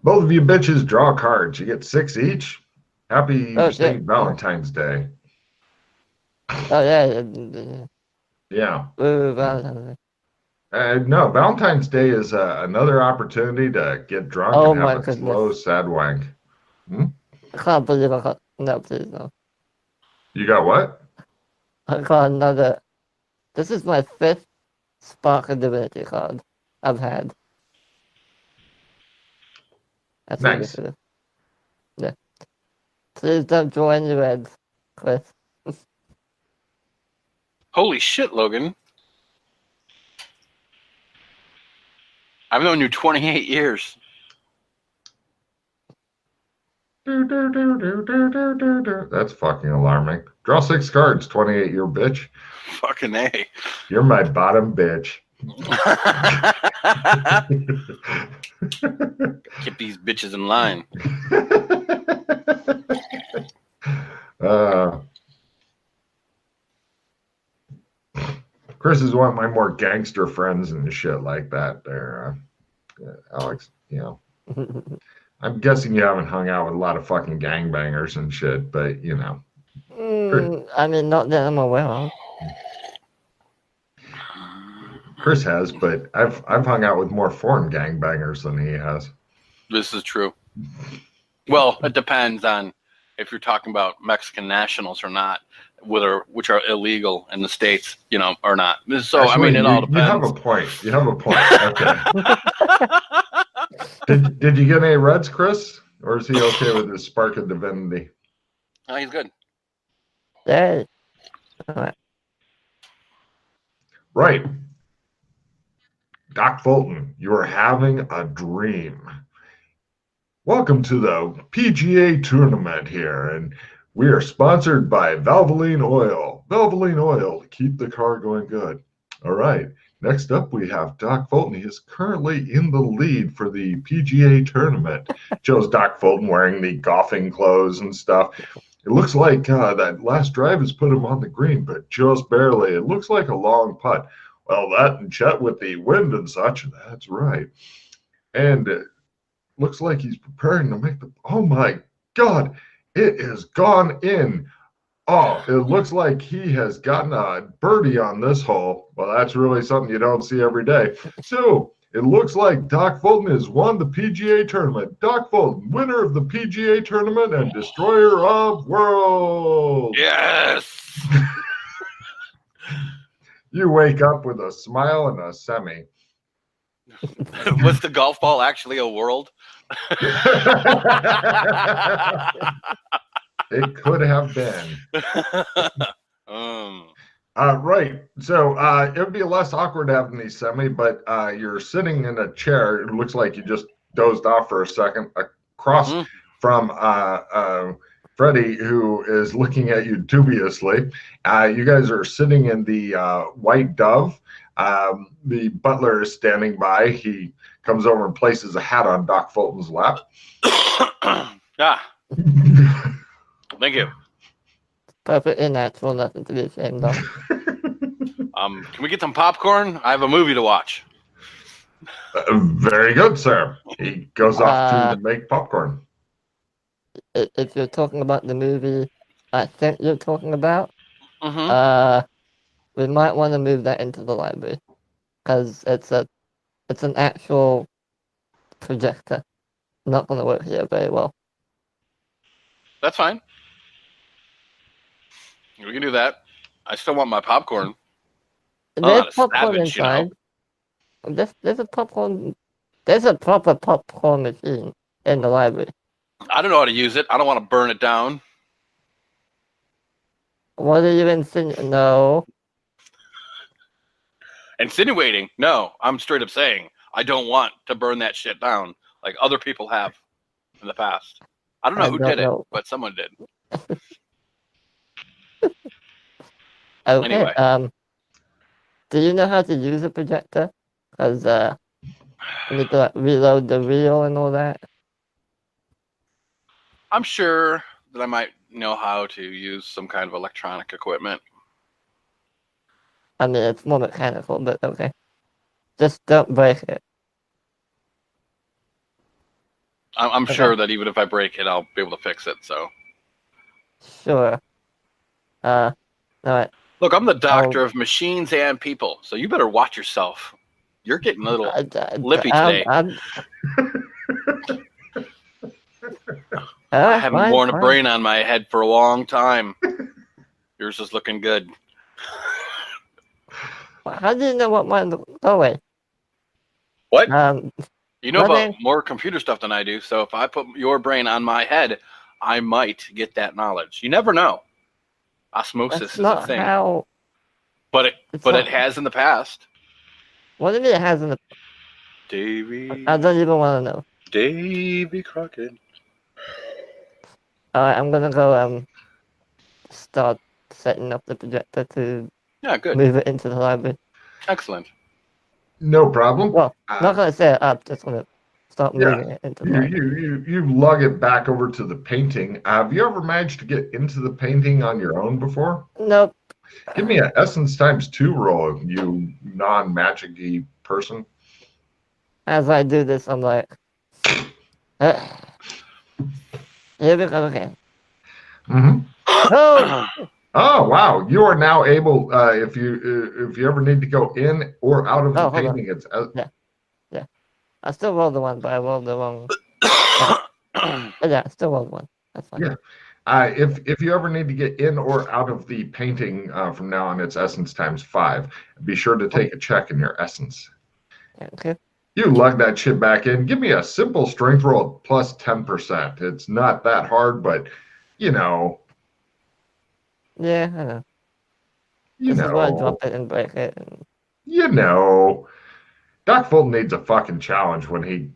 Both of you bitches draw cards. You get 6 each. Happy Oh shit. St. Valentine's Day. Oh yeah. Yeah. Valentine's Day. No, Valentine's Day is another opportunity to get drunk and Oh have my a goodness. slow, sad wank. Hmm? I can't believe I got no, please no. You got what? I got another. This is my 5th Spark of Divinity card I've had. That's Nice. ridiculous. Yeah. Please don't draw any reds, Chris. Holy shit, Logan. I've known you 28 years. That's fucking alarming. Draw 6 cards, 28-year bitch. Fucking A. You're my bottom bitch. Keep these bitches in line. Chris is one of my more gangster friends and shit like that. There, Alex. You know, I'm guessing you haven't hung out with a lot of fucking gangbangers and shit, but you know. I mean, not that I'm aware of. Chris has, but I've hung out with more foreign gangbangers than he has. This is true. Well, it depends on if you're talking about Mexican nationals or not, which are illegal in the States, you know, or not. So Actually, I mean, it all depends. You have a point. You have a point. Okay. did you get any reds, Chris, or is he okay with his Spark of Divinity? Oh, he's good. Yeah. Right. Doc Fulton, you are having a dream. Welcome to the PGA tournament here, and we are sponsored by Valvoline Oil. Valvoline Oil to keep the car going good. All right. Next up, we have Doc Fulton. He is currently in the lead for the PGA tournament. Shows Doc Fulton wearing the golfing clothes and stuff. It looks like that last drive has put him on the green, but just barely. It looks like a long putt. Well, that and Chet with the wind and such, that's right. And it looks like he's preparing to make the, oh my God, it has gone in. Oh, it looks like he has gotten a birdie on this hole. Well, that's really something you don't see every day. So it looks like Doc Fulton has won the PGA tournament. Doc Fulton, winner of the PGA tournament and destroyer of worlds. Yes. You wake up with a smile and a semi. Was the golf ball actually a world? It could have been. Right. So it would be less awkward having the semi, but you're sitting in a chair. It looks like you just dozed off for a second across from Freddy, who is looking at you dubiously. You guys are sitting in the White Dove. The butler is standing by. He comes over and places a hat on Doc Fulton's lap. Thank you. Perfectly natural, nothing to be ashamed of. Can we get some popcorn? I have a movie to watch. Very good, sir. He goes off to make popcorn. If you're talking about the movie I think you're talking about, we might want to move that into the library because it's an actual projector. Not going to work here very well. That's fine. We can do that. I still want my popcorn. There's popcorn inside. You know? There's a popcorn. There's a proper popcorn machine in the library. I don't know how to use it. I don't want to burn it down. What are you insinuating? No. Insinuating? No. I'm straight up saying I don't want to burn that shit down like other people have in the past. I don't know who did it, but someone did. Okay. Anyway. Do you know how to use a projector? Because you need to reload the reel and all that. I'm sure that I might know how to use some kind of electronic equipment. I mean, it's more mechanical, but okay. Just don't break it. I'm Okay. sure that even if I break it, I'll be able to fix it. So Sure. All right. look, I'm the doctor of machines and people, so you better watch yourself. You're getting a little lippy today. I haven't worn a brain on my head for a long time. Yours is looking good. How do you know what mine looks? Oh wait. What? You know about nothing. more computer stuff than I do, so if I put your brain on my head, I might get that knowledge. You never know. Osmosis That's is a not thing. how. But It's not- it has in the past. What do you mean it has in the? Davy. I don't even want to know. Davy Crockett. Alright, I'm gonna go start setting up the projector to Yeah, good. move it into the library. Excellent. No problem. Well, not gonna set it up, just gonna start Yeah. moving it into the library. You lug it back over to the painting. Have you ever managed to get into the painting on your own before? Nope. Give me an essence times 2 roll, you non-magic-y person. As I do this, I'm like, here we go again. Mm-hmm. Oh! Oh wow! You are now able, if you ever need to go in or out of the hold on. painting, it's Yeah. I still rolled the one, but I rolled the wrong. Yeah, I still rolled one. That's fine. Yeah. If you ever need to get in or out of the painting from now on, it's essence times 5. Be sure to take a check in your essence. Okay. You lug that shit back in. Give me a simple strength roll plus 10%. It's not that hard, but you know. Yeah, I know. You This is where I know. drop it and break it. And... You know. Doc Fulton needs a fucking challenge when he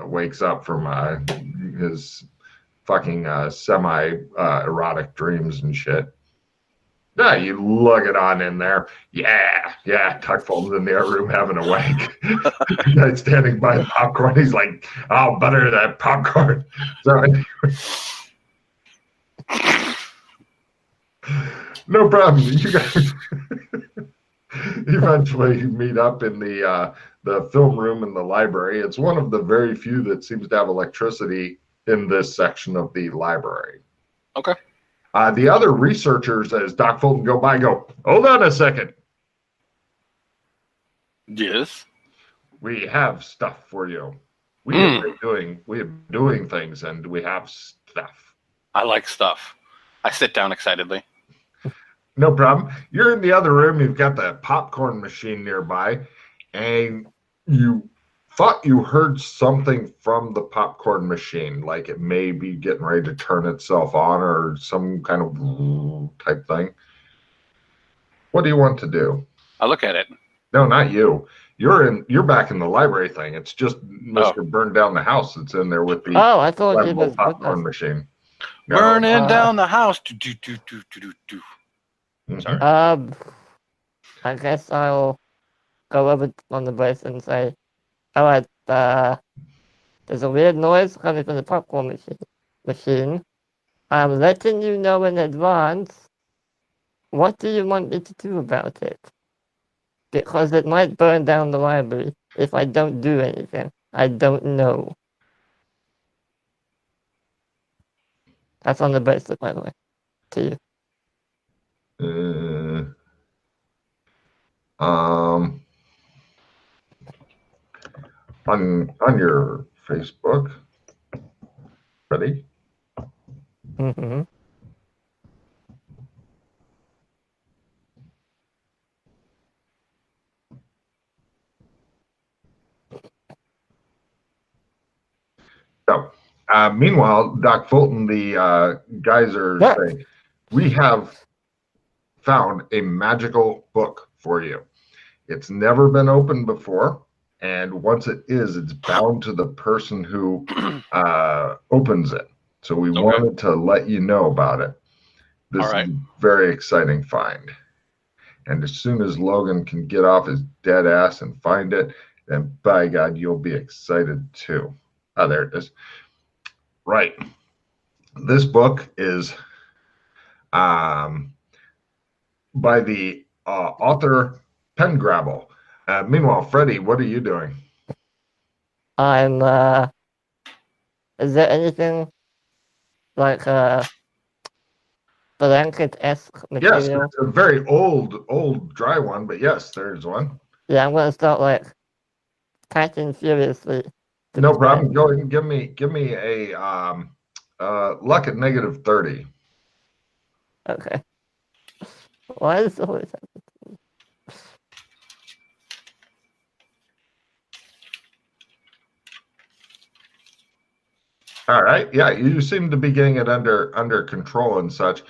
wakes up from his fucking semi-erotic dreams and shit. Yeah, you lug it on in there. Yeah. Tuck Fulton's in the other room having a wank. Guy's standing by the popcorn. He's like, "I'll butter that popcorn." So, no problem. You guys eventually meet up in the film room in the library. It's one of the very few that seems to have electricity in this section of the library. Okay. The other researchers, as Doc Fulton go by, go, "Hold on a second. Yes. We have stuff for you. We have been doing things, and we have stuff." I like stuff. I sit down excitedly. No problem. You're in the other room. You've got the popcorn machine nearby, and you thought you heard something from the popcorn machine, like it may be getting ready to turn itself on or some kind of type thing. What do you want to do? I look at it. No, not you. You're back in the library thing. It's just Mr. Burned Down the House that's in there with the I thought it was popcorn machine. No. Burning down the house. Do. Mm-hmm. Sorry. I guess I'll go over on the base and say, "Alright, there's a weird noise coming from the popcorn machine. I'm letting you know in advance. What do you want me to do about it? Because it might burn down the library if I don't do anything. I don't know." That's on the bracelet, by the way. To you. On your Facebook, Freddy. Mm-hmm. So, meanwhile, Doc Fulton, the guys are saying, "We have found a magical book for you. It's never been opened before, and once it is, it's bound to the person who opens it. So we wanted to let you know about it. This is a very exciting find. And as soon as Logan can get off his dead ass and find it, then by God, you'll be excited too." Oh, there it is. Right. This book is by the author Pengrabble. Meanwhile, Freddy, what are you doing? I'm Is there anything like blanket-esque Yes, material? it's a very old dry one, but yes, there's one. Yeah, I'm gonna start like typing furiously. No problem. Go ahead and give me a luck at -30. Okay. Why is it always happening? All right. Yeah, you seem to be getting it under control and such.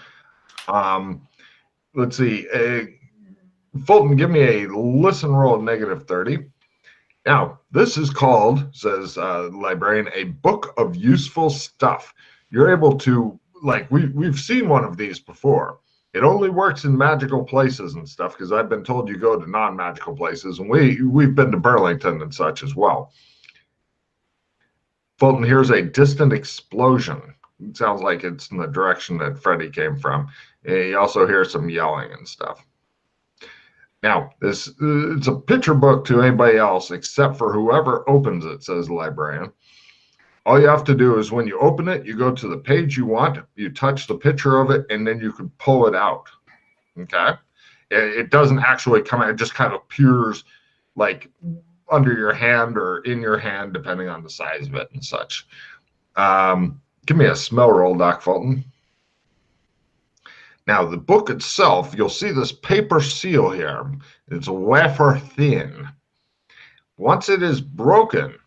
Let's see. Fulton, give me a listen roll at -30. Now, this is called, says librarian, a book of useful stuff. You're able to, like, we've seen one of these before. It only works in magical places and stuff, because I've been told you go to non-magical places, and we've been to Burlington and such as well. Fulton hears a distant explosion. It sounds like it's in the direction that Freddy came from. He also hears some yelling and stuff. Now, it's a picture book to anybody else except for whoever opens it, says the librarian. All you have to do is when you open it, you go to the page you want, you touch the picture of it, and then you can pull it out. Okay? It doesn't actually come out, it just kind of appears like under your hand or in your hand, depending on the size of it and such. Give me a smell roll, Doc Fulton. Now, the book itself, you'll see this paper seal here. It's wafer thin. Once it is broken,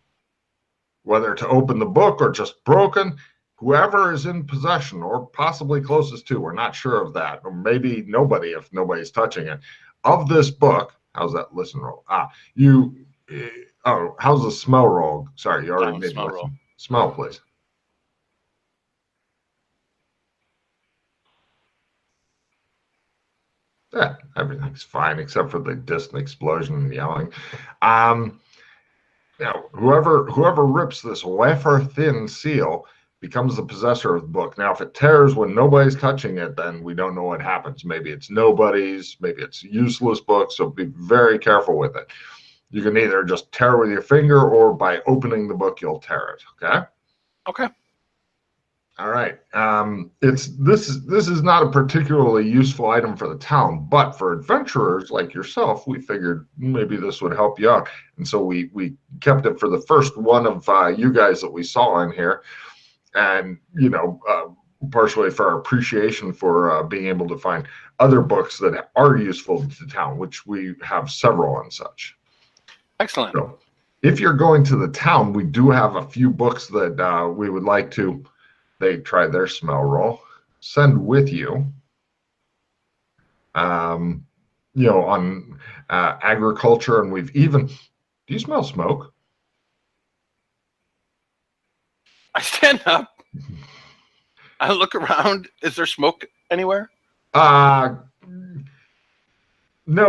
whether to open the book or just broken, whoever is in possession or possibly closest to, we're not sure of that, or maybe nobody if nobody's touching it, of this book, how's that listen roll? How's the smell roll? Sorry, you already made smell roll. Smell, please. Yeah, everything's fine except for the distant explosion and yelling. Now, whoever rips this wafer-thin seal becomes the possessor of the book. Now, if it tears when nobody's touching it, then we don't know what happens. Maybe it's nobody's, maybe it's a useless book, so be very careful with it. You can either just tear with your finger or by opening the book, you'll tear it, okay? Okay. All right. This is not a particularly useful item for the town, but for adventurers like yourself, we figured maybe this would help you out, and so we kept it for the first one of you guys that we saw in here, and partially for our appreciation for being able to find other books that are useful to the town, which we have several and such. Excellent. So, if you're going to the town, we do have a few books that we would like to. They try their smell roll, send with you, on agriculture, and we've even, do you smell smoke? I stand up. I look around. Is there smoke anywhere? No,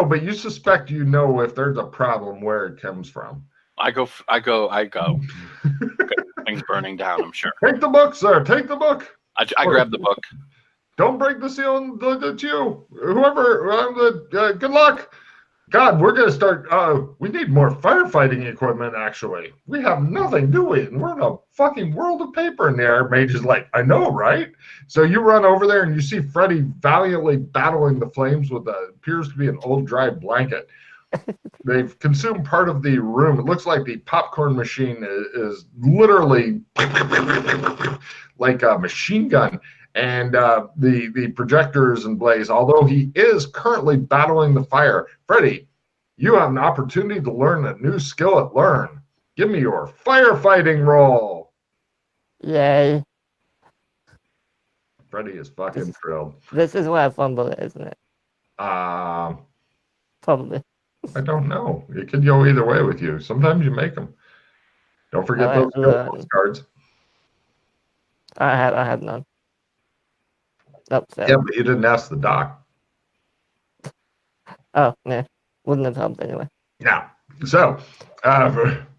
but you suspect if there's a problem where it comes from. I go. Things burning down, I'm sure. Take the book, sir. Take the book. I grab the book. Don't break the seal and look at you. Whoever, good luck. God, we're going to start. We need more firefighting equipment, actually. We have nothing, do we? And we're in a fucking world of paper. And the Air Mage is like, I know, right? So you run over there and you see Freddy valiantly battling the flames with appears to be an old dry blanket. They've consumed part of the room. It looks like the popcorn machine is literally like a machine gun. And the projector is in blaze, although he is currently battling the fire. Freddy, you have an opportunity to learn a new skill at Learn. Give me your firefighting roll. Yay. Freddy is fucking thrilled. This is where I fumble it, isn't it? Probably. I don't know. It could go either way with you. Sometimes you make them. Don't forget those cards. I have none. Nope, yeah, but you didn't ask the doc. Oh, yeah. Wouldn't have helped anyway. Yeah. So,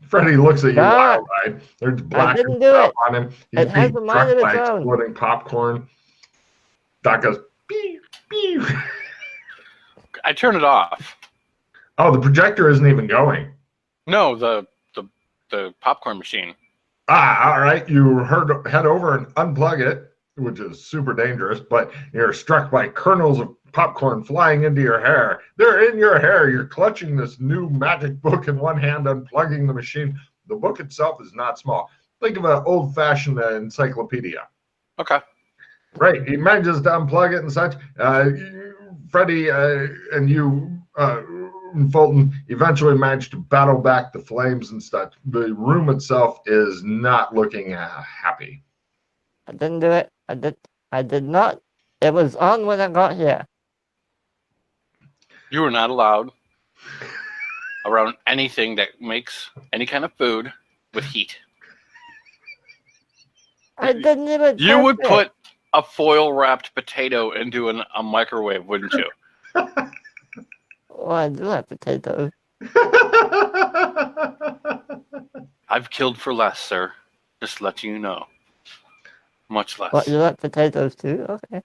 Freddy looks at you wild-eyed. There's black stuff on him. He's being struck by exploding popcorn. Doc goes, beep, beep. I turn it off. Oh, the projector isn't even going. No, the popcorn machine. All right. You head over and unplug it, which is super dangerous, but you're struck by kernels of popcorn flying into your hair. They're in your hair. You're clutching this new magic book in one hand, unplugging the machine. The book itself is not small. Think of an old-fashioned encyclopedia. Okay. Right. He manages to unplug it and such. Freddy and you, Fulton, eventually managed to battle back the flames and such. The room itself is not looking happy. I didn't do it. I did not. It was on when I got here. You are not allowed around anything that makes any kind of food with heat. I didn't even. You touch would it. put a foil wrapped potato into a microwave, wouldn't you? Well, I do have potatoes. I've killed for less, sir. Just letting you know. Much less. What, you like potatoes too? Okay.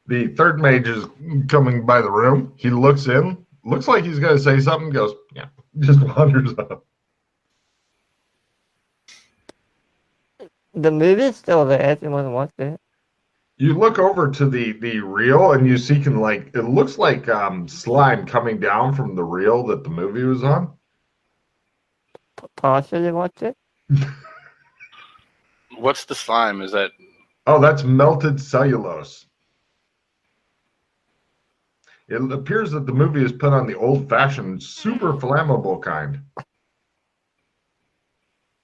The third mage is coming by the room. He looks in, looks like he's going to say something, goes, yeah, just wanders up. The movie's still there if you want to watch it. You look over to the reel and you see it looks like slime coming down from the reel that the movie was on. Partially watch it. What's the slime? Is that... Oh, that's melted cellulose. It appears that the movie is put on the old-fashioned, super flammable kind.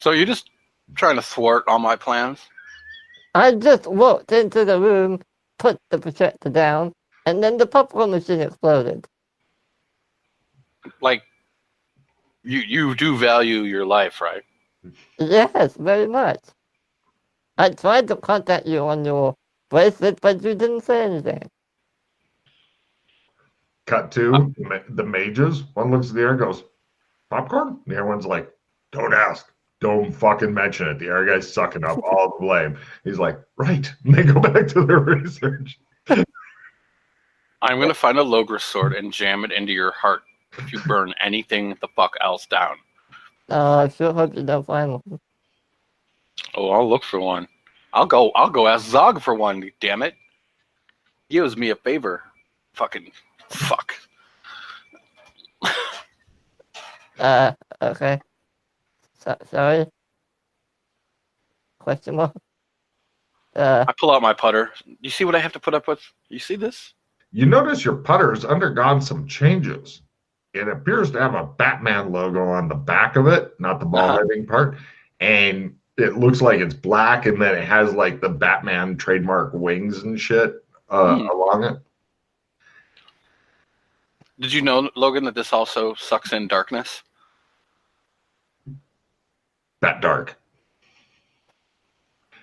So you're just trying to thwart all my plans? I just walked into the room, put the projector down, and then the popcorn machine exploded. Like, you do value your life, right? Yes, very much. I tried to contact you on your bracelet, but you didn't say anything. Cut to the mages. One looks at the air and goes, popcorn? The other one's like, don't ask. Don't fucking mention it. The air guy's sucking up all the blame. He's like, right. And they go back to their research. I'm going to find a Logris sword and jam it into your heart if you burn anything the fuck else down. I sure hope you don't find one. Oh, I'll look for one. I'll go ask Zog for one, damn it. He owes me a favor. Fucking fuck. Okay. Sorry? Question mark? I pull out my putter. You see what I have to put up with? You see this? You notice your putter has undergone some changes. It appears to have a Batman logo on the back of it, not the ball heading part. And it looks like it's black, and then it has like the Batman trademark wings and shit along it. Did you know, Logan, that this also sucks in darkness? That dark.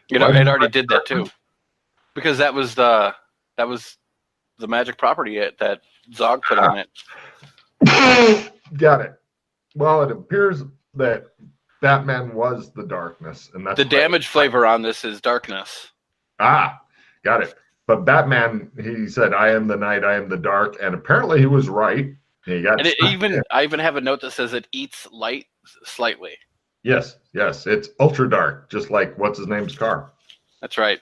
You know, it already did that too, because that was the magic property that Zog put on it. Got it. Well, it appears that Batman was the darkness, and that's the damage flavor on this is darkness. Got it. But Batman, he said, "I am the night, I am the dark," and apparently he was right. He got. And I even have a note that says it eats light slightly. Yes, it's ultra dark, just like what's his name's car. That's right.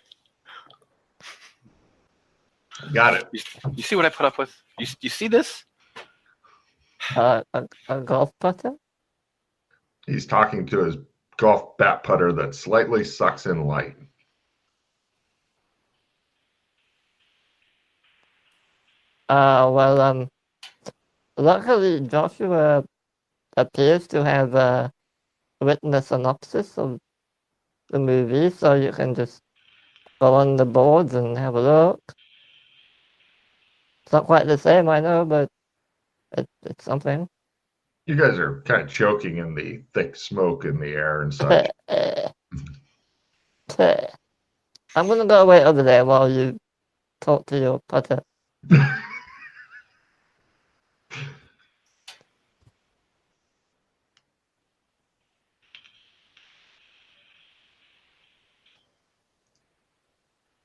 Got it. You see what I put up with? You see this? A golf putter? He's talking to his golf bat putter that slightly sucks in light. Well, luckily Joshua appears to have written a synopsis of the movie, so you can just go on the boards and have a look. It's not quite the same, I know, but it's something. You guys are kind of choking in the thick smoke in the air and such. I'm gonna go away over there while you talk to your putter.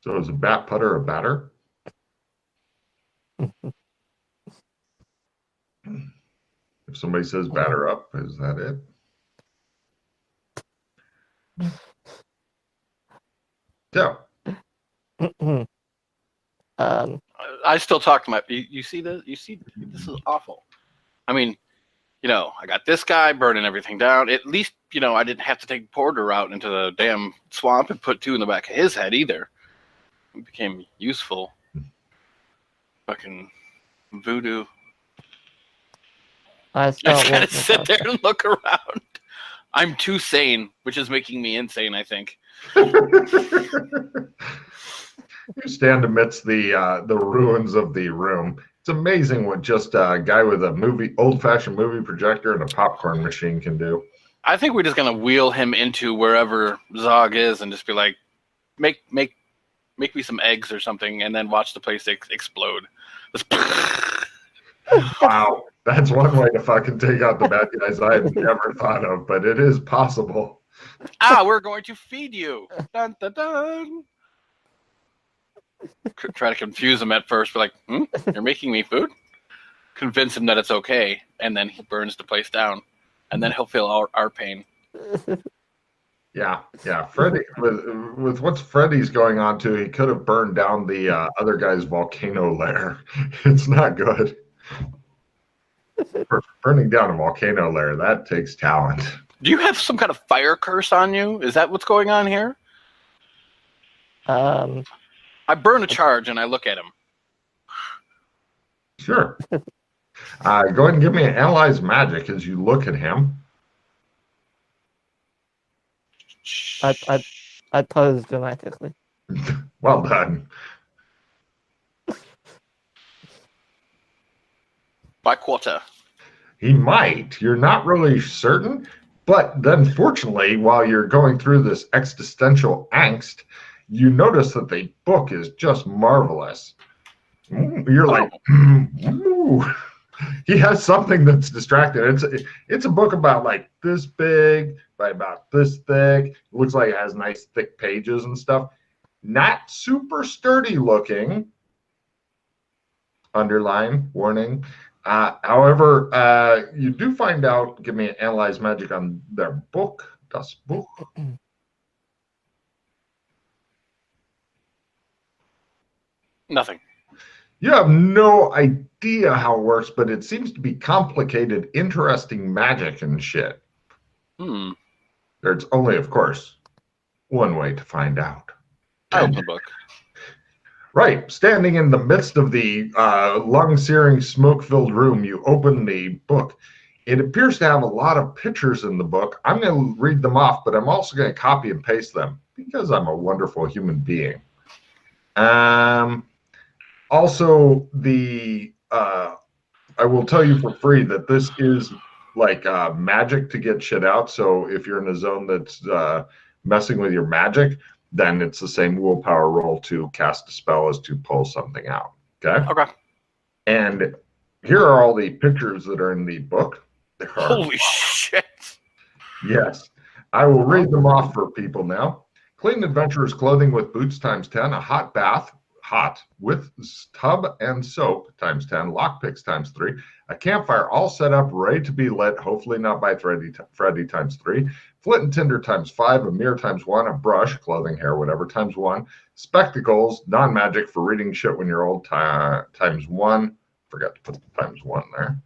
So is a bat putter a batter? If somebody says batter up, is that it? Yeah. I still talk to my. You see this? You see this is awful. I mean, I got this guy burning everything down. At least, I didn't have to take Porter out into the damn swamp and put 2 in the back of his head either. It became useful. Fucking voodoo. I just gotta sit there and look around. I'm too sane, which is making me insane, I think. You stand amidst the ruins of the room. It's amazing what just a guy with a old-fashioned movie projector and a popcorn machine can do. I think we're just gonna wheel him into wherever Zog is and just be like, make me some eggs or something, and then watch the place explode. Wow, that's one way to fucking take out the bad guys I had never thought of, but it is possible. We're going to feed you. Dun, dun, dun. Try to confuse him at first, but you're making me food? Convince him that it's okay, and then he burns the place down, and then he'll feel our pain. Yeah. Freddy, with what Freddy's going on to, he could have burned down the other guy's volcano lair. It's not good. Burning down a volcano lair, that takes talent. Do you have some kind of fire curse on you? Is that what's going on here? I burn a charge and I look at him. Sure. Go ahead and give me an analyze magic as you look at him. I pose dramatically. Well done. By quarter. He might. You're not really certain. But then, fortunately, while you're going through this existential angst, you notice that the book is just marvelous. You're like, ooh. He has something that's distracting. It's a book about like this big by about this thick. It looks like it has nice thick pages and stuff. Not super sturdy looking. Underline, warning. However, you do find out, give me an analyze magic on their book. Das Buch. Nothing. You have no idea how it works, but it seems to be complicated, interesting magic and shit. There's only, of course, one way to find out. I open the book. Right. Standing in the midst of the lung-searing, smoke-filled room, you open the book. It appears to have a lot of pictures in the book. I'm going to read them off, but I'm also going to copy and paste them because I'm a wonderful human being. Also, I will tell you for free that this is like magic to get shit out. So if you're in a zone that's messing with your magic, then it's the same willpower roll to cast a spell as to pull something out. Okay? Okay. And here are all the pictures that are in the book. Holy shit. Yes. I will read them off for people now. Clean adventurer's clothing with boots times 10, a hot bath, hot, with tub and soap times 10, lockpicks times 3, a campfire all set up, ready to be lit, hopefully not by Freddy times 3, flint and tinder times 5, a mirror times 1, a brush, clothing, hair, whatever, times 1, spectacles, non-magic for reading shit when you're old, times 1, forgot to put the times 1 there,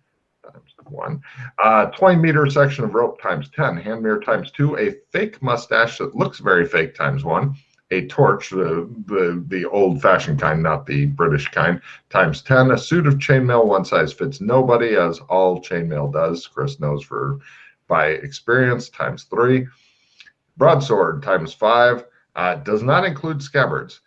times 1, 20-meter section of rope times 10, hand mirror times 2, a fake mustache that looks very fake times 1, a torch, the old-fashioned kind, not the British kind, times 10, a suit of chainmail, one size fits nobody, as all chainmail does, Chris knows by experience, times 3, broadsword, times 5, does not include scabbards,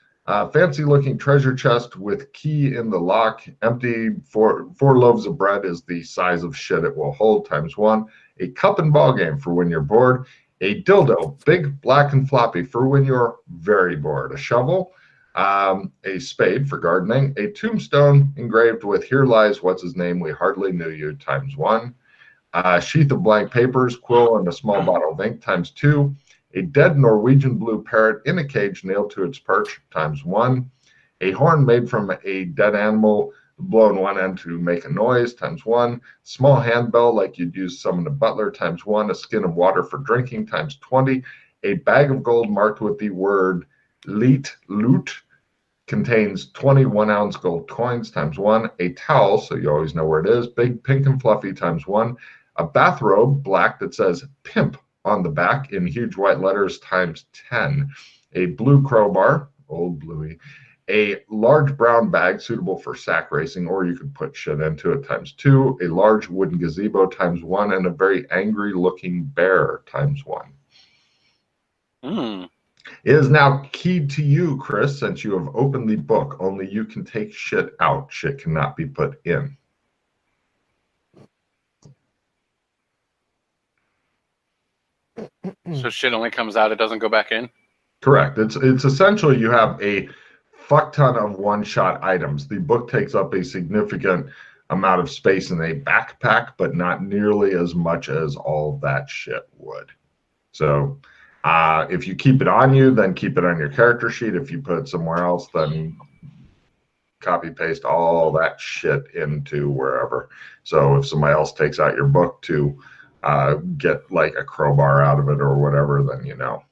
fancy-looking treasure chest with key in the lock, empty, four loaves of bread is the size of shit it will hold, times 1, a cup and ball game for when you're bored, a dildo, big, black, and floppy for when you're very bored. A shovel, a spade for gardening, a tombstone engraved with "Here lies what's his name, we hardly knew you," times 1. A sheath of blank papers, quill, and a small bottle of ink, times 2. A dead Norwegian blue parrot in a cage nailed to its perch, times 1. A horn made from a dead animal, blown one end to make a noise, times 1. Small handbell like you'd use to summon a butler, times 1. A skin of water for drinking, times 20. A bag of gold marked with the word Leet Loot contains 21-ounce gold coins times 1, a towel, so you always know where it is, big, pink, and fluffy times 1, a bathrobe, black, that says pimp on the back in huge white letters times 10, a blue crowbar, old bluey, a large brown bag suitable for sack racing, or you could put shit into it times 2, a large wooden gazebo times 1, and a very angry looking bear times 1. It is now keyed to you, Chris, since you have opened the book. Only you can take shit out. Shit cannot be put in. So shit only comes out, it doesn't go back in? Correct. It's essentially you have a fuck ton of one-shot items. The book takes up a significant amount of space in a backpack, but not nearly as much as all that shit would. So if you keep it on you, then keep it on your character sheet. If you put it somewhere else, then copy paste all that shit into wherever. So if somebody else takes out your book to get like a crowbar out of it or whatever, then you know.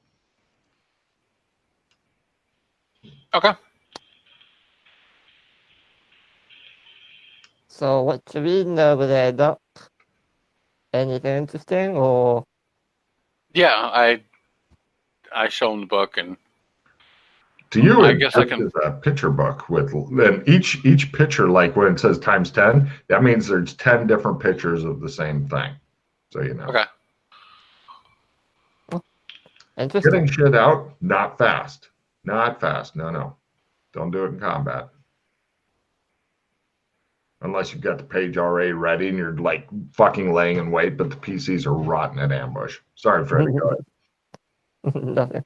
Okay. So what you reading over there, Doc? Anything interesting, or? Yeah, I show him the book, and to you, I guess I can. It's a picture book with, and each picture, like when it says times 10, that means there's 10 different pictures of the same thing. So you know. Okay. Interesting. Getting shit out, not fast. Not fast. No. Don't do it in combat. Unless you've got the page already ready and you're like fucking laying in wait, but the PCs are rotten at ambush. Sorry, Freddy. Go ahead. Nothing.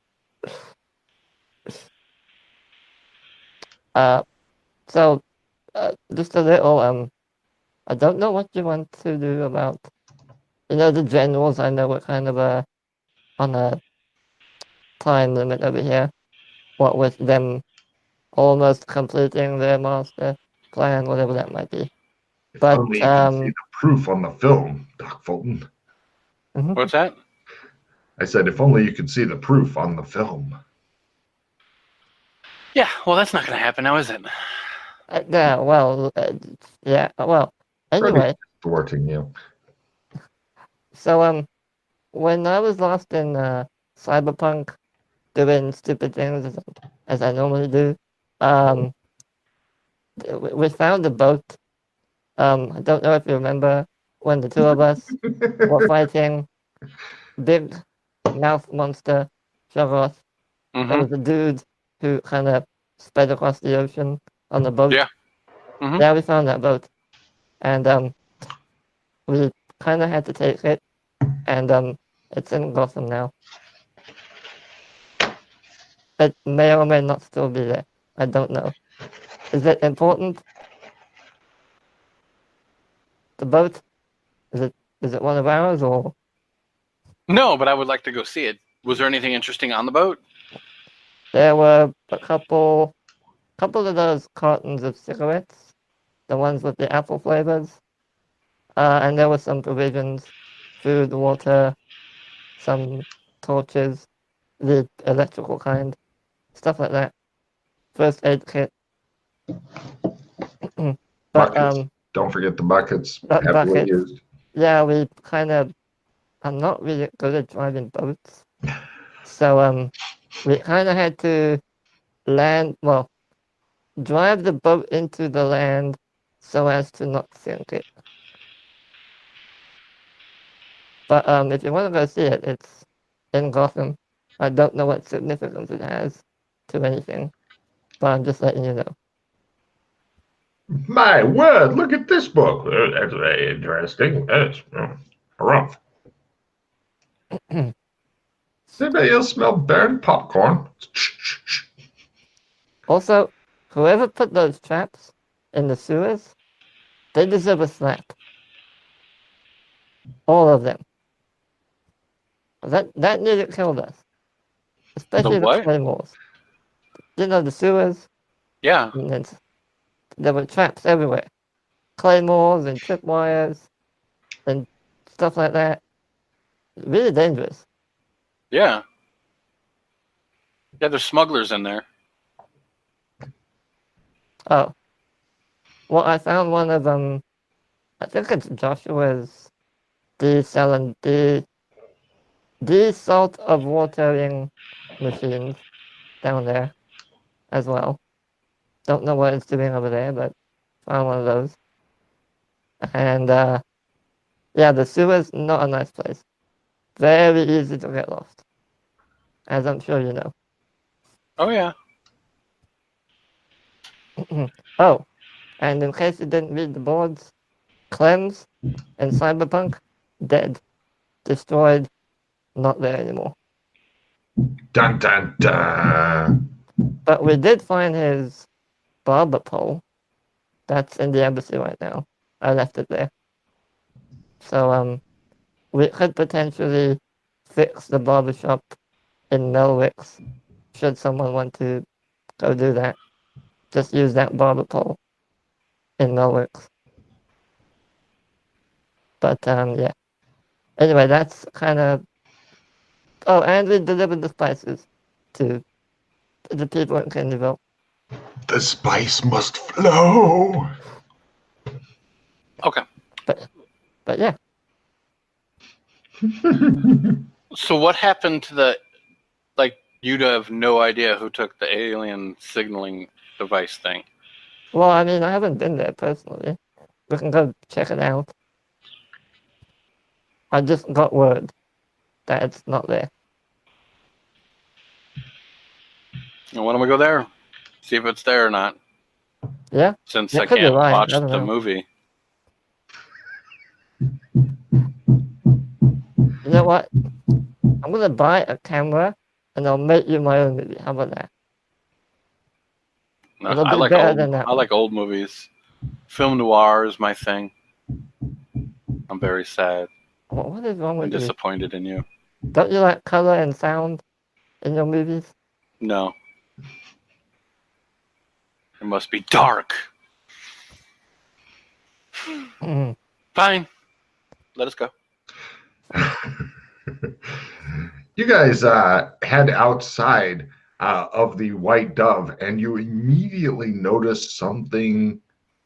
So just a little, I don't know what you want to do about, the generals. I know we're kind of on a time limit over here. What with them almost completing their master plan, whatever that might be. But only you can see the proof on the film, Doc Fulton. What's that? I said, if only you could see the proof on the film. Yeah, well, that's not going to happen now, is it? Yeah, well, yeah, well, anyway. Thwarting you. So, when I was lost in Cyberpunk, doing stupid things as I normally do, we found a boat. I don't know if you remember when the two of us were fighting big mouth monster Shoggoth. There was a dude who kind of sped across the ocean on the boat. Yeah. Yeah, we found that boat. And we kind of had to take it. And it's in Gotham now. It may or may not still be there. I don't know. Is it important? The boat? Is it one of ours, or? No, but I would like to go see it. Was there anything interesting on the boat? There were a couple of those cartons of cigarettes, the ones with the apple flavors, and there were some provisions, food, water, some torches, the electrical kind, stuff like that. First aid kit. But buckets. Don't forget the buckets. Heavily used. Yeah, we kind of. I'm not really good at driving boats, so we kind of had to drive the boat into the land so as to not sink it. But if you want to go see it, it's in Gotham. I don't know what significance it has to anything, but I'm just letting you know. My word, look at this book. That's very interesting. That's rough. Does anybody else smell burnt popcorn? Also, whoever put those traps in the sewers, they deserve a slap. All of them. That nearly killed us. Especially the claymores. The sewers? Yeah. There were traps everywhere. Claymores and tripwires and stuff like that. Really dangerous. Yeah. Yeah, there's smugglers in there. Oh. Well, I found one of them. I think it's Joshua's salt of watering machines down there as well. Don't know what it's doing over there, but found one of those. And yeah, the sewer's not a nice place. Very easy to get lost, as I'm sure you know. Oh yeah. Oh, and in case you didn't read the boards, Clems and Cyberpunk, dead, destroyed, not there anymore. Dun dun dun. But we did find his barber pole. That's in the embassy right now. I left it there. So we could potentially fix the barbershop in Melwick's should someone want to go do that. Just use that barber pole in Melwick's. But yeah. Anyway, that's kind of. Oh, and we delivered the spices to the people in Candyville. The spice must flow. Okay. But yeah. So what happened to the, like, you'd have no idea who took the alien signaling device thing? Well, I mean, I haven't been there personally. We can go check it out. I just got word that it's not there. And why don't we go there? See if it's there or not. Yeah? Since It I could be can't right, watch I don't the know. movie. You know what? I'm gonna buy a camera and I'll make you my own movie. How about that? No, It'll I be like better old. than that I one. like old movies. Film noir is my thing. I'm very sad What is wrong and with you? disappointed in you. Don't you like color and sound in your movies? No. It must be dark. Mm. Fine. Let us go. You guys head outside of the White Dove, and you immediately notice something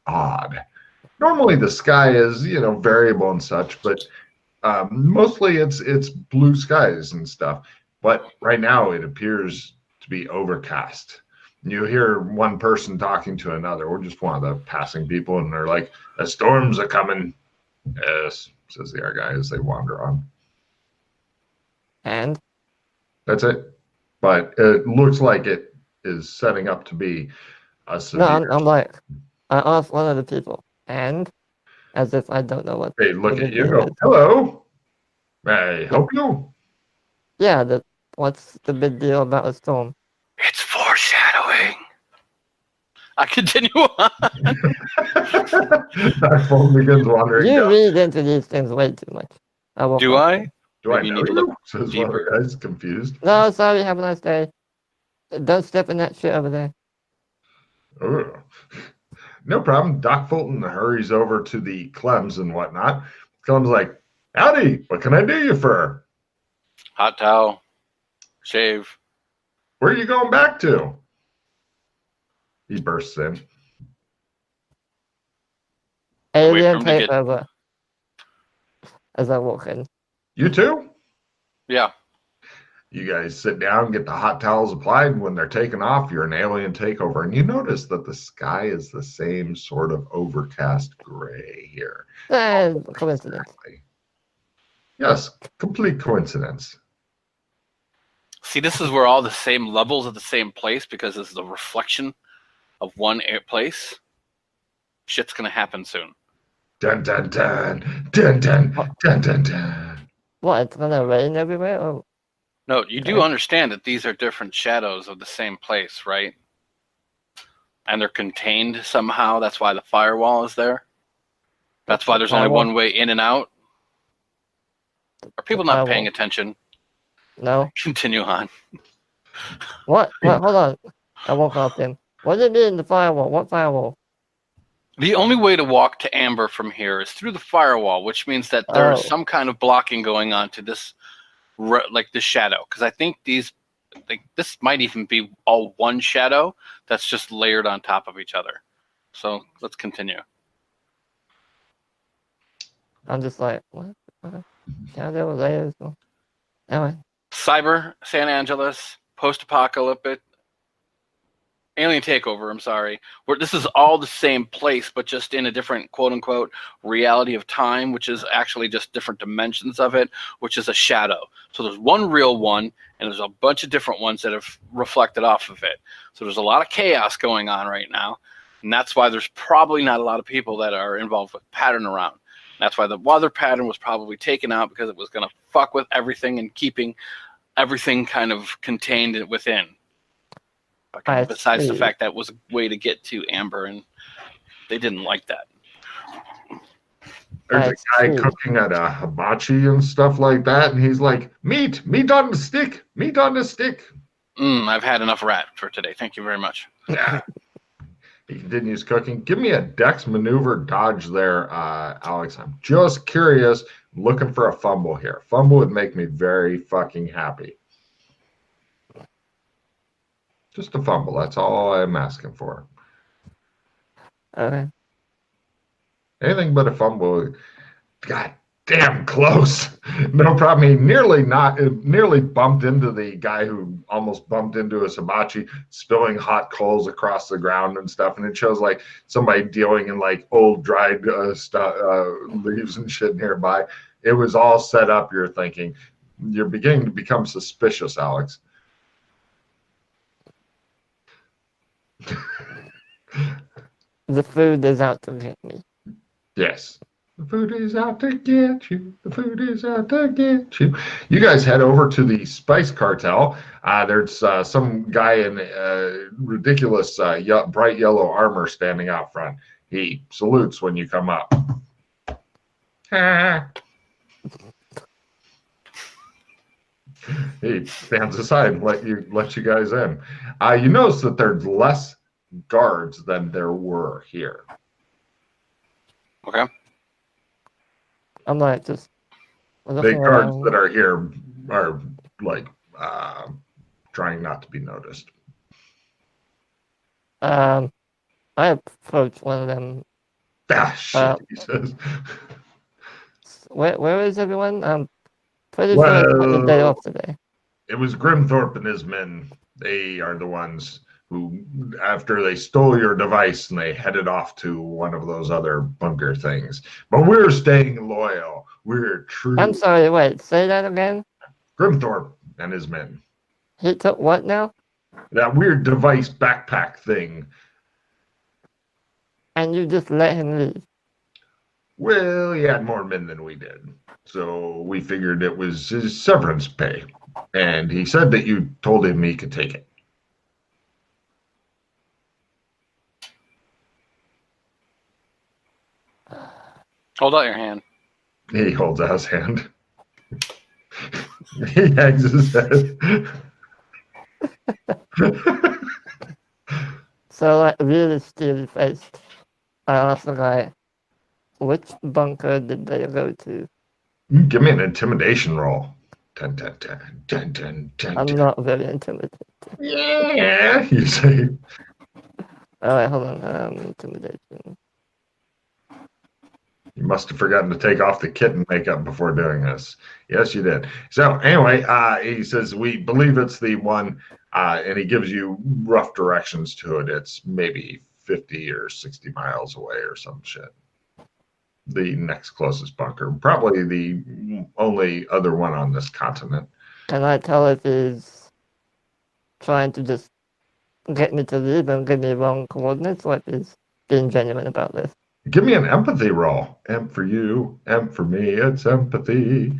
odd. Normally, the sky is variable and such, but mostly it's blue skies and stuff. But right now, it appears to be overcast. You hear one person talking to another, or just one of the passing people, and they're like, "The storms are coming." Yes, says the other guy as they wander on. And That's it. But it looks like it is setting up to be a no, severe. I'm like, I asked one of the people, and as if I don't know what They look the at you, big go, deal is. "Hello, may I help you?" Yeah, what's the big deal about a storm? It's foreshadowing. I continue on. Our phone begins wandering You down. read into these things way too much. Do I? Do I Maybe you know need to you? look Says deeper. one of the guys, confused. No, sorry, have a nice day. Don't step in that shit over there. Ugh. No problem. Doc Fulton hurries over to the Clems and whatnot. Clem's like, "Howdy, what can I do you for? Hot towel. Shave. Where are you going back to?" He bursts in. Alien him to get- takeover. As I walk in. You too? Yeah. You guys sit down, get the hot towels applied. When they're taken off, you're an alien takeover. And you notice that the sky is the same sort of overcast gray here. Coincidence. Exactly. Yes, complete coincidence. See, this is where all the same levels at the same place, because this is a reflection of one place. Shit's gonna happen soon. Dun dun dun dun dun dun dun dun. What, it's gonna rain everywhere? Oh, No, you do Okay. understand that these are different shadows of the same place, right? And they're contained somehow. That's why the firewall is there. That's why there's only Firewall? one way in and out. Are people not paying firewall. attention? No. Continue on. What? Hold on. I woke up him. What do you mean the firewall? What firewall? The only way to walk to Amber from here is through the firewall, which means that there is Oh. some kind of blocking going on to this, like this shadow. Because I think these This might even be all one shadow that's just layered on top of each other. So let's continue. I'm just like, what? Shadow layers? Anyway. Cyber, San Angeles, post-apocalyptic, alien takeover, I'm sorry. This is all the same place, but just in a different quote-unquote reality of time, which is actually just different dimensions of it, which is a shadow. So there's one real one, and there's a bunch of different ones that have reflected off of it. So there's a lot of chaos going on right now, and that's why there's probably not a lot of people that are involved with pattern around. That's why the weather pattern was probably taken out, because it was going to fuck with everything and keeping everything kind of contained within. Besides the fact that was a way to get to Amber, and they didn't like that. There's a guy cooking at a hibachi and stuff like that, and he's like, meat on the stick, meat on the stick. I've had enough rat for today. Thank you very much. Yeah. He continues cooking. Give me a dex maneuver dodge there, Alex. I'm just curious. I'm looking for a fumble here. Fumble would make me very fucking happy. Just a fumble. That's all I'm asking for. Okay. Anything but a fumble. God damn close. No problem. He nearly bumped into the guy who almost bumped into his hibachi, spilling hot coals across the ground and stuff. And it shows like somebody dealing in like old dried leaves and shit nearby. It was all set up. You're thinking. You're beginning to become suspicious, Alex. The food is out to get me. Yes. The food is out to get you. The food is out to get you. You guys head over to the Spice Cartel. There's some guy in ridiculous bright yellow armor standing out front. He salutes when you come up. He stands aside and let you guys in. You notice that there's less guards than there were here. Okay. I'm like just the guards that are here are like trying not to be noticed. I approached one of them. Ah, shit, he says. Where is everyone? I'm pretty sure I took the day off today. It was Grimthorpe and his men. They are the ones who, after they stole your device, and they headed off to one of those other bunker things. But we're staying loyal. We're true. I'm sorry, wait, say that again? Grimthorpe and his men. He took what now? That weird device backpack thing. And you just let him leave? Well, he had more men than we did. So we figured it was his severance pay. And he said that you told him he could take it. Hold out your hand. He holds out his hand. He hangs his head. So, like, really steely faced, I asked the guy, which bunker did they go to? Give me an intimidation roll. Dun, dun, dun, dun, dun, dun, I'm dun. not very intimidated. Yeah, you say. Alright, hold on. Intimidation. You must have forgotten to take off the kitten makeup before doing this. Yes, you did. So anyway, he says, we believe it's the one, and he gives you rough directions to it. It's maybe 50 or 60 miles away or some shit. The next closest bunker. Probably the only other one on this continent. Can I tell if he's trying to just get me to leave and give me wrong coordinates, or if he's being genuine about this? Give me an empathy roll. M for you, M for me, it's empathy.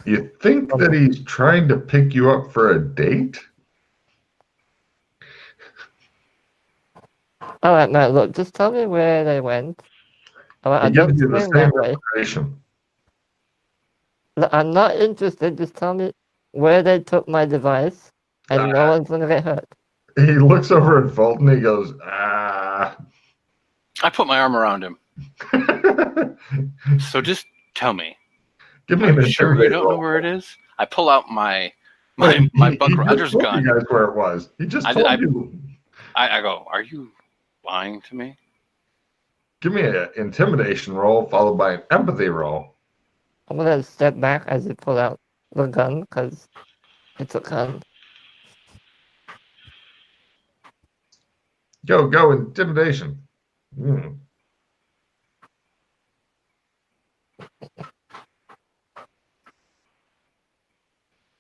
You think that he's trying to pick you up for a date? Alright, no, look, just tell me where they went. Alright, I He don't gives you the swing same that way. information. Look, I'm not interested, just tell me where they took my device, and no one's gonna get hurt. He looks over at Fulton, he goes, ah. I put my arm around him. So just tell me. Give me Are an you sure you intimidate don't know roll. where it is? I pull out my He Buck just Rogers told gun. you guys where it was. He just told you. I go, are you lying to me? Give me an intimidation roll followed by an empathy roll. I'm gonna step back as you pull out the gun, because it's a gun. Go, intimidation.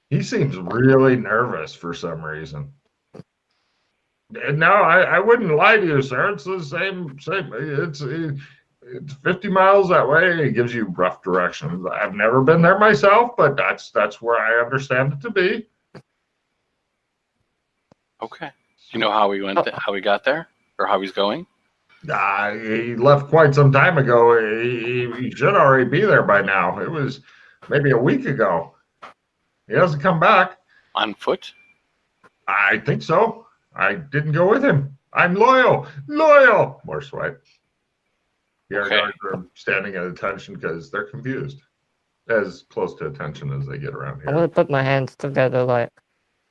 He seems really nervous for some reason. No, I wouldn't lie to you, sir. It's the same. It's 50 miles that way. It gives you rough directions. I've never been there myself, but that's where I understand it to be. Okay. Do you know how we how we got there, or how he's going? He left quite some time ago. He should already be there by now. It was maybe a week ago. He hasn't come back. On foot? I think so. I didn't go with him. I'm loyal. Loyal. More sweat. The air guards are standing at attention because they're confused. As close to attention as they get around here. I'm gonna put my hands together, like,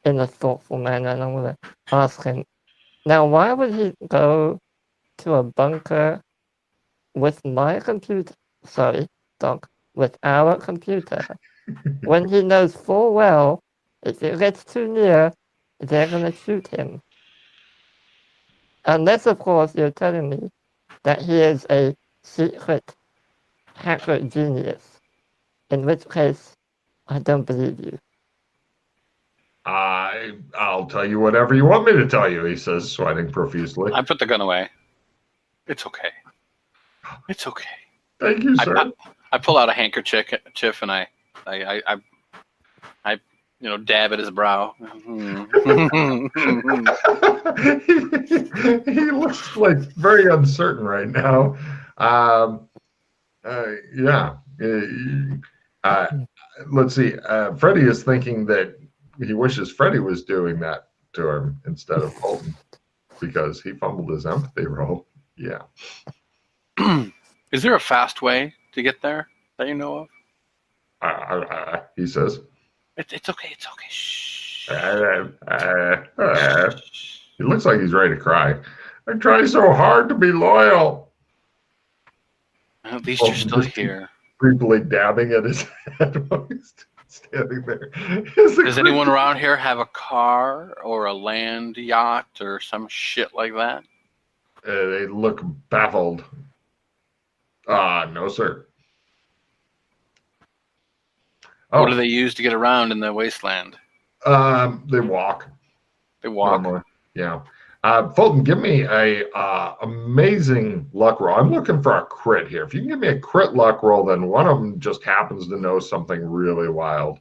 in a thoughtful manner, and I'm gonna ask him, now, why would he go to a bunker with my computer? Sorry, Doc, with our computer, when he knows full well if it gets too near, they're gonna shoot him. Unless, of course, you're telling me that he is a secret hacker genius, in which case, I don't believe you. I'll tell you whatever you want me to tell you, he says, sweating profusely. I put the gun away. It's okay. It's okay. Thank you, sir. I pull out a handkerchief and I dab at his brow. He looks like very uncertain right now. Yeah. Let's see. Freddy is thinking that he wishes Freddy was doing that to him instead of Fulton because he fumbled his empathy roll. Yeah. Is there a fast way to get there that you know of? He says. It's okay. It's okay. Shh. He looks like he's ready to cry. I try so hard to be loyal. At least you're still here. Creepily dabbing at his head while he's standing there. Does anyone around here have a car or a land yacht or some shit like that? They look baffled. No, sir. What do they use to get around in the wasteland? They walk. They walk. Normally. Yeah. Fulton, give me a amazing luck roll. I'm looking for a crit here. If you can give me a crit luck roll, then one of them just happens to know something really wild.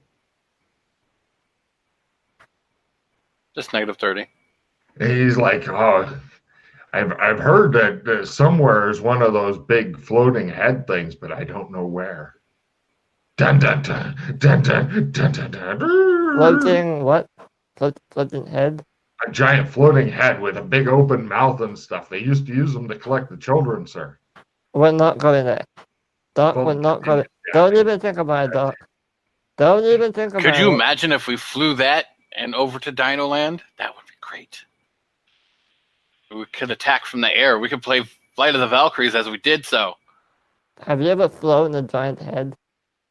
Just -30. He's like, oh, I've heard that somewhere is one of those big floating head things, but I don't know where. Dun dun dun dun dun dun dun dun. Floating what? Floating head? A giant floating head with a big open mouth and stuff. They used to use them to collect the children, sir. We're not going there. Doc, we're not going. Don't even think about it, Doc. Don't even think about it. Could you imagine if we flew that and over to Dino Land? That would be great. We could attack from the air. We could play Flight of the Valkyries as we did so. Have you ever flown a giant head?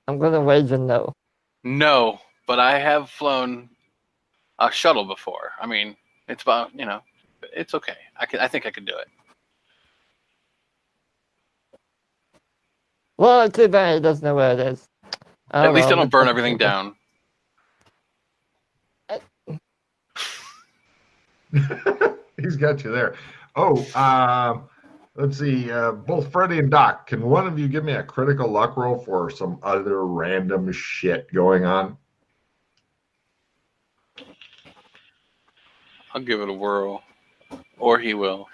I'm going to wager no. No, but I have flown a shuttle before. I mean, it's about, it's okay. I think I could do it. Well, too bad he doesn't know where it is. At least I don't burn everything down. He's got you there. Oh, let's see. Both Freddy and Doc, can one of you give me a critical luck roll for some other random shit going on? I'll give it a whirl. Or he will.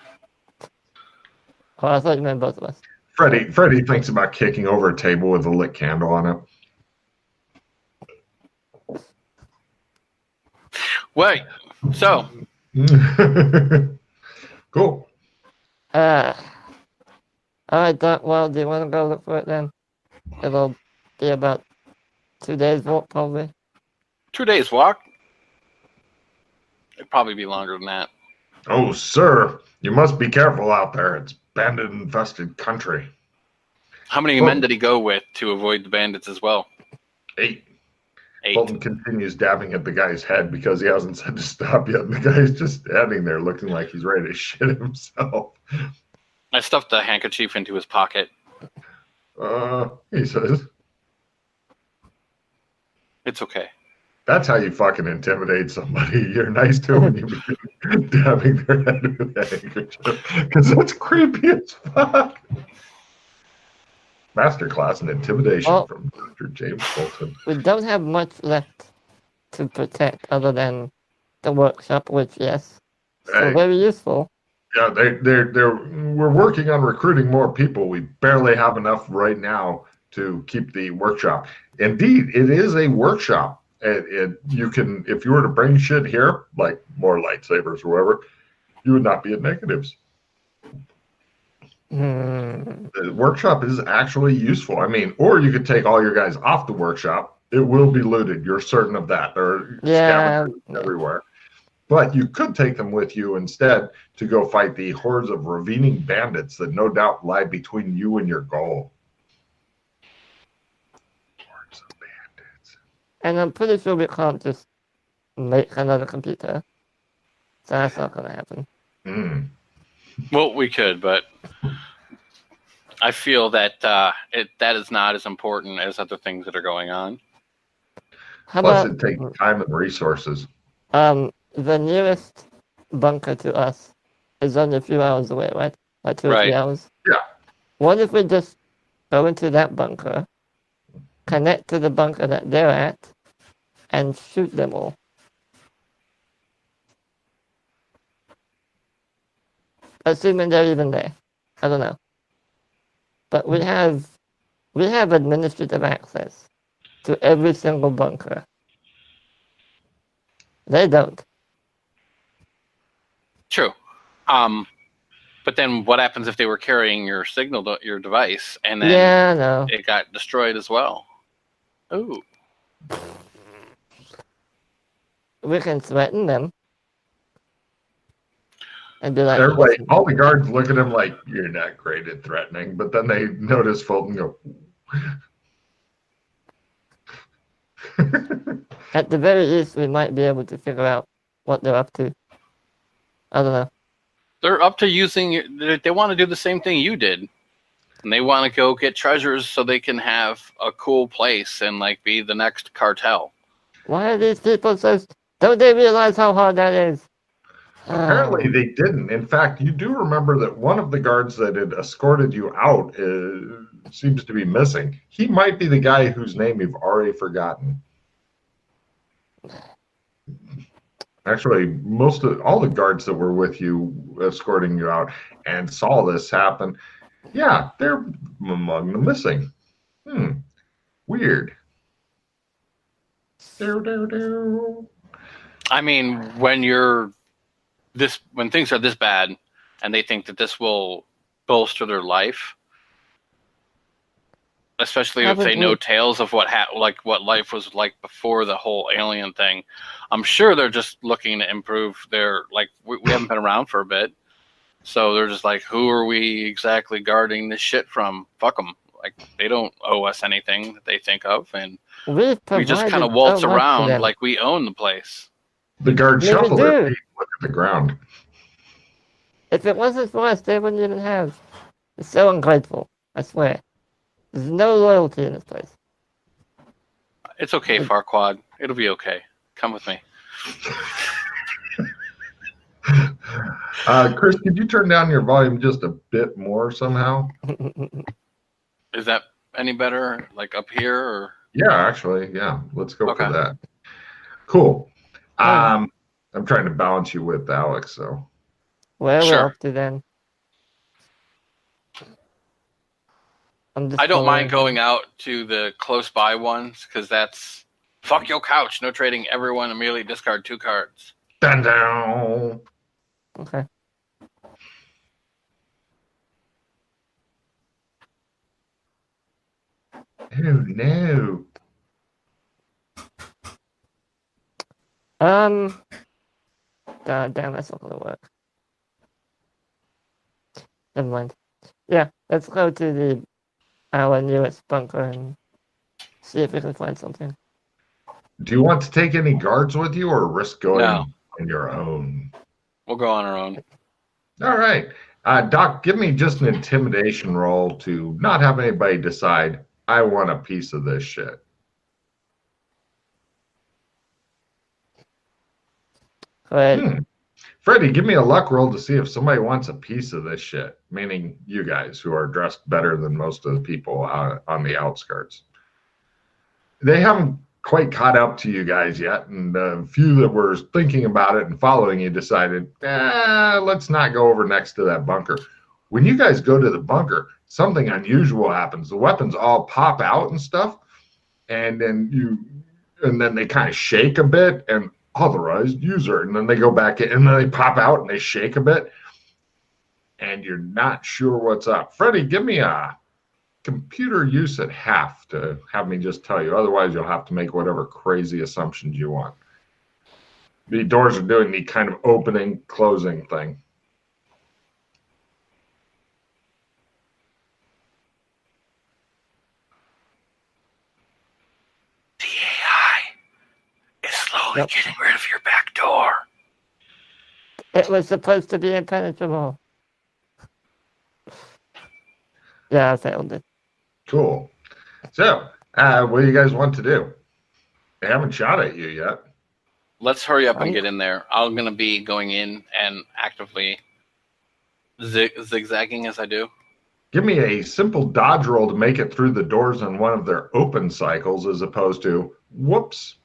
Oh, I thought you meant both of us. Freddy thinks about kicking over a table with a lit candle on it. Wait. So. Cool. Alright, Doc, well, do you want to go look for it then? It'll be about 2 days walk, probably. 2 days walk? It'd probably be longer than that. Oh, sir, you must be careful out there. It's bandit-infested country. How many men did he go with to avoid the bandits as well? 8. 8. Fulton continues dabbing at the guy's head because he hasn't said to stop yet. And the guy's just standing there looking like he's ready to shit himself. I stuffed the handkerchief into his pocket. He says. It's okay. That's how you fucking intimidate somebody. You're nice to them when you begin dabbing their head with a handkerchief. Because that's creepy as fuck. Masterclass in intimidation from Dr. James Fulton. We don't have much left to protect other than the workshop, which, yes, still very useful. Yeah, we're working on recruiting more people. We barely have enough right now to keep the workshop. Indeed, it is a workshop. You can, if you were to bring shit here, like more lightsabers or whatever, you would not be at negatives. The workshop is actually useful. I mean, or you could take all your guys off the workshop. It will be looted. You're certain of that. There are scavengers everywhere. But you could take them with you instead to go fight the hordes of ravening bandits that no doubt lie between you and your goal. Hordes of bandits. And I'm pretty sure we can't just make another computer. So that's not going to happen. Well, we could, but I feel that that is not as important as other things that are going on. Plus, it takes time and resources. The nearest bunker to us is only a few hours away, right? Like 2 or 3 hours. Yeah. What if we just go into that bunker, connect to the bunker that they're at, and shoot them all? Assuming they're even there. I don't know. But we have administrative access to every single bunker. They don't. True. But then what happens if they were carrying your signal, your device, and then it got destroyed as well? Ooh. We can threaten them. And be like, they're like, all the guards look at him like, you're not great at threatening. But then they notice Fulton go. At the very least, we might be able to figure out what they're up to. I don't know. They're up to using. They want to do the same thing you did, and they want to go get treasures so they can have a cool place and like be the next cartel. Why are these people so? Don't they realize how hard that is? Apparently they didn't. In fact, you do remember that one of the guards that had escorted you out seems to be missing. He might be the guy whose name you've already forgotten. Actually, all the guards that were with you, escorting you out, and saw this happen, yeah, they're among the missing. Weird. I mean, when things are this bad, and they think that this will bolster their life, especially if they know tales of what life was like before the whole alien thing, I'm sure they're just looking to improve their we haven't been around for a bit, so they're just like, who are we exactly guarding this shit from? Fuck them. Like, they don't owe us anything that they think of, and we just kind of waltz around like we own the place. The guards shuffle their feet, look at the ground. If it wasn't for us, they wouldn't even have. It's so ungrateful, I swear. There's no loyalty in this place. It's okay, Farquaad. It'll be okay. Come with me. Chris, could you turn down your volume just a bit more somehow? Is that any better? Like up here? Or? Yeah, actually, yeah. Let's go for that. Cool. I'm trying to balance you with Alex, so. Where we're up to then. I don't mind going out to the close by ones, because that's fuck your couch. No trading. Everyone immediately discard 2 cards. Dun down. Okay. Oh no. God damn, that's not gonna work. Never mind. Yeah, let's go to our newest bunker and see if we can find something. Do you want to take any guards with you or risk going No. on your own? We'll go on our own. All right. Doc, give me just an intimidation roll to not have anybody decide, I want a piece of this shit. Great. Freddy, give me a luck roll to see if somebody wants a piece of this shit, meaning you guys who are dressed better than most of the people on the outskirts. They haven't quite caught up to you guys yet, and the few that were thinking about it and following you decided, let's not go over next to that bunker. When you guys go to the bunker, something unusual happens. The weapons all pop out and stuff, and then they kind of shake a bit and authorized user, and then they go back in and then they pop out and they shake a bit, and you're not sure what's up. Freddy, give me a computer use at half to have me just tell you. Otherwise, you'll have to make whatever crazy assumptions you want. The doors are doing the kind of opening, closing thing. The AI is slowly getting rid of your back door. It was supposed to be impenetrable. Yeah, I failed it. Cool. So, what do you guys want to do? They haven't shot at you yet. Let's hurry up and get in there. I'm going to be going in and actively zigzagging as I do. Give me a simple dodge roll to make it through the doors on one of their open cycles as opposed to, whoops.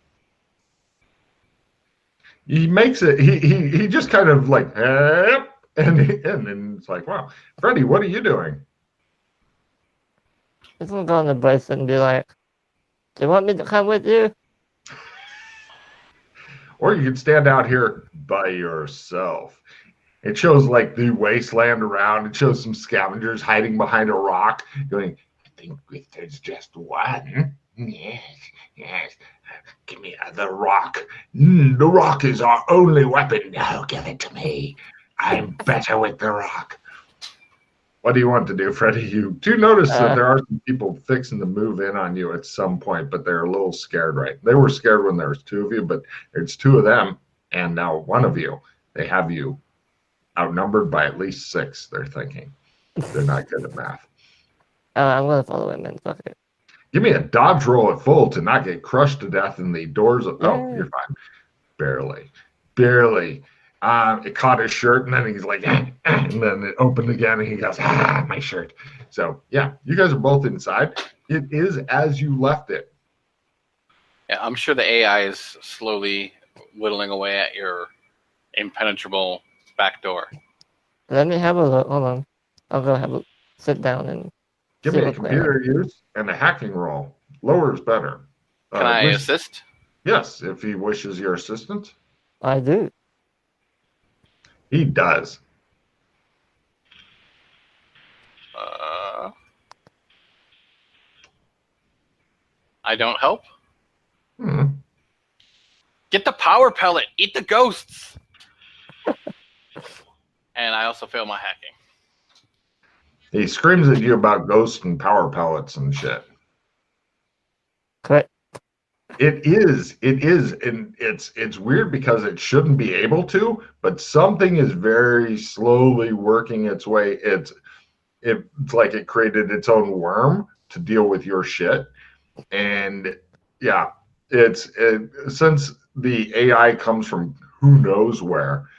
He makes it, he just kind of like, and then it's like, wow. Freddy, what are you doing? He's gonna go on the bus and be like, do you want me to come with you? Or you could stand out here by yourself. It shows like the wasteland around. It shows some scavengers hiding behind a rock going, I think if there's just one. Yes, yes. Give me the rock. The rock is our only weapon. No, give it to me. I'm better with the rock. What do you want to do, Freddy? You do notice that there are some people fixing to move in on you at some point, but they're a little scared, right? They were scared when there was two of you, but there's two of them, and now one of you. They have you outnumbered by at least 6, they're thinking. They're not good at math. I'm going to follow him in. Fuck it. Give me a dodge roll at full to not get crushed to death in the doors. Oh, you're fine. Barely. Barely. It caught his shirt, and then he's like, and then it opened again, and he goes, my shirt. So, yeah, you guys are both inside. It is as you left it. Yeah, I'm sure the AI is slowly whittling away at your impenetrable back door. Let me have a look. Hold on. I'll go sit down and give me a computer use and a hacking roll. Lower is better. Can I assist? Yes, if he wishes your assistance. I do. He does. I don't help. Get the power pellet. Eat the ghosts. And I also fail my hacking. He screams at you about ghosts and power pellets and shit. Correct. It is, and it's weird because it shouldn't be able to, but something is very slowly working its way. It's like it created its own worm to deal with your shit, and yeah, since the AI comes from who knows where,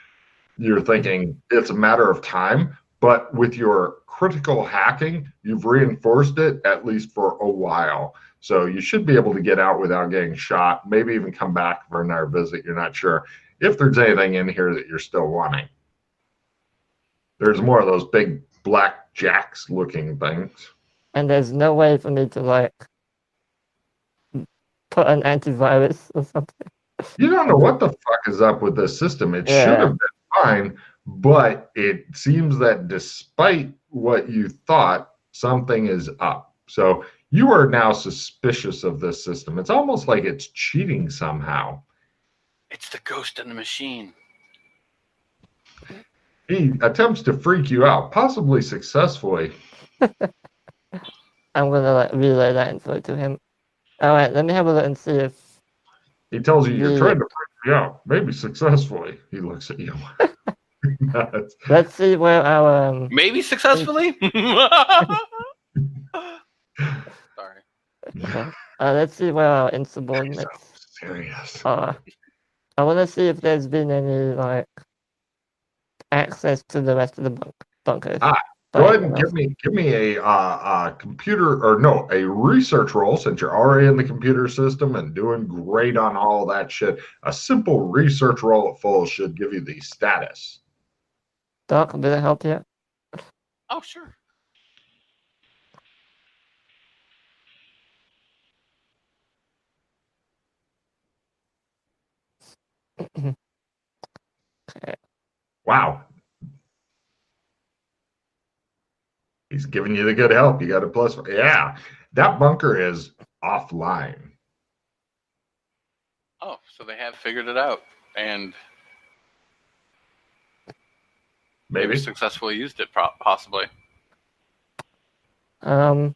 you're thinking it's a matter of time. But with your critical hacking, you've reinforced it at least for a while. So you should be able to get out without getting shot, maybe even come back for another visit. You're not sure if there's anything in here that you're still wanting. There's more of those big black jacks looking things. And there's no way for me to like put an antivirus or something. You don't know what the fuck is up with this system. It should have been fine, but it seems that despite what you thought, something is up. So You are now suspicious of this system. It's almost like it's cheating somehow. It's the ghost in the machine. He attempts to freak you out, possibly successfully. I'm gonna like relay that info to him. All right, let me have a look and see if He tells you you're trying to freak me out, maybe successfully. He looks at you. let's see where our Maybe successfully. Sorry. let's see where our insubordinates so serious. are. I want to see if there's been any like access to the rest of the bunkers. Go ahead and give me a computer, or no, a research roll, since you're already in the computer system and doing great on all that shit. A simple research roll at full should give you the status. Doc, did it help you? Oh, sure. Okay. Wow. He's giving you the good help. You got a plus. Yeah, that bunker is offline. Oh, so they have figured it out and maybe successfully used it, possibly. I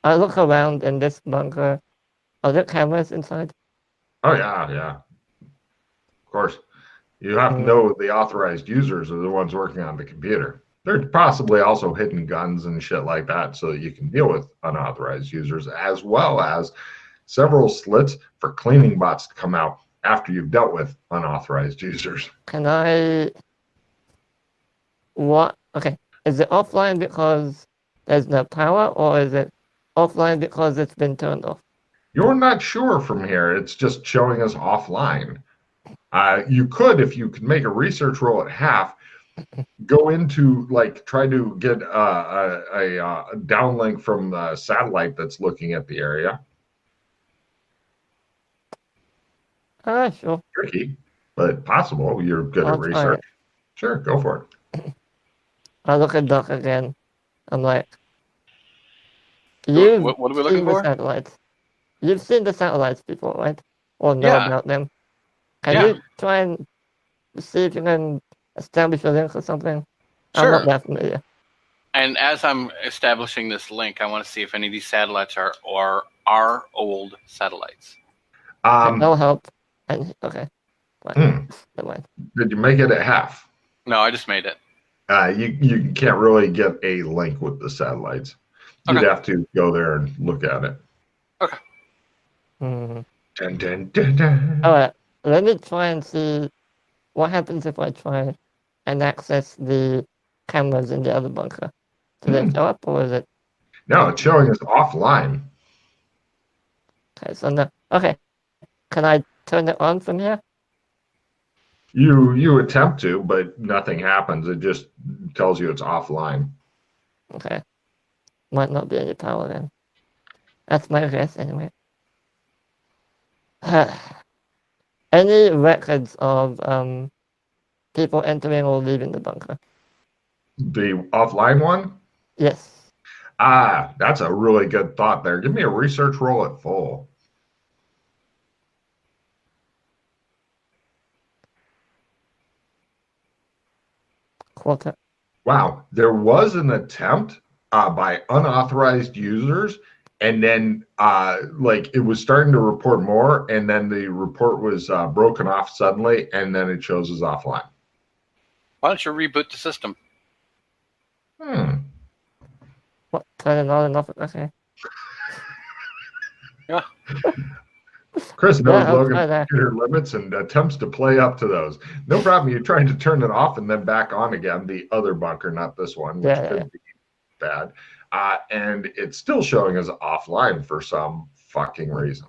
look around in this bunker. Are there cameras inside? Oh yeah. Of course, you have to know the authorized users are the ones working on the computer. There's possibly also hidden guns and shit like that, so that you can deal with unauthorized users, as well as several slits for cleaning bots to come out after you've dealt with unauthorized users. Can I? What? Okay. Is it offline because there's no power, or is it offline because it's been turned off? You're not sure from here. It's just showing us offline. You could, if you could make a research roll at half, go into, like, try to get a downlink from the satellite that's looking at the area. Sure. Tricky, but possible. You're good at research. Sure, go for it. I look at Doc again. I'm like, What are we looking for? Satellites. You've seen the satellites before, right? Or know about them. Can you try and see if you can establish a link or something? Sure. I'm not that familiar. And as I'm establishing this link, I want to see if any of these satellites are old satellites. That'll help. Okay. Never mind. Did you make it at half? No, I just made it. You can't really get a link with the satellites. You'd have to go there and look at it. Okay. Dun, dun, dun, dun. All right. Let me try and see what happens if I try and access the cameras in the other bunker. Do they show up, or is it? No, it's showing us offline. Okay, so no. Okay. Can I turn it on from here? You attempt to, but nothing happens. It just tells you it's offline. Okay. Might not be any power then. That's my guess anyway. Any records of people entering or leaving the bunker? The offline one? Yes. That's a really good thought there. Give me a research roll at full. Quarter. Wow, there was an attempt by unauthorized users, and then like it was starting to report more, and then the report was broken off suddenly, and then it shows as offline. Why don't you reboot the system? What? Turn it on and off? Okay. Yeah. Chris knows Logan's computer limits and attempts to play up to those. No problem. You're trying to turn it off and then back on again, the other bunker, not this one, which could be bad. And it's still showing as offline for some fucking reason.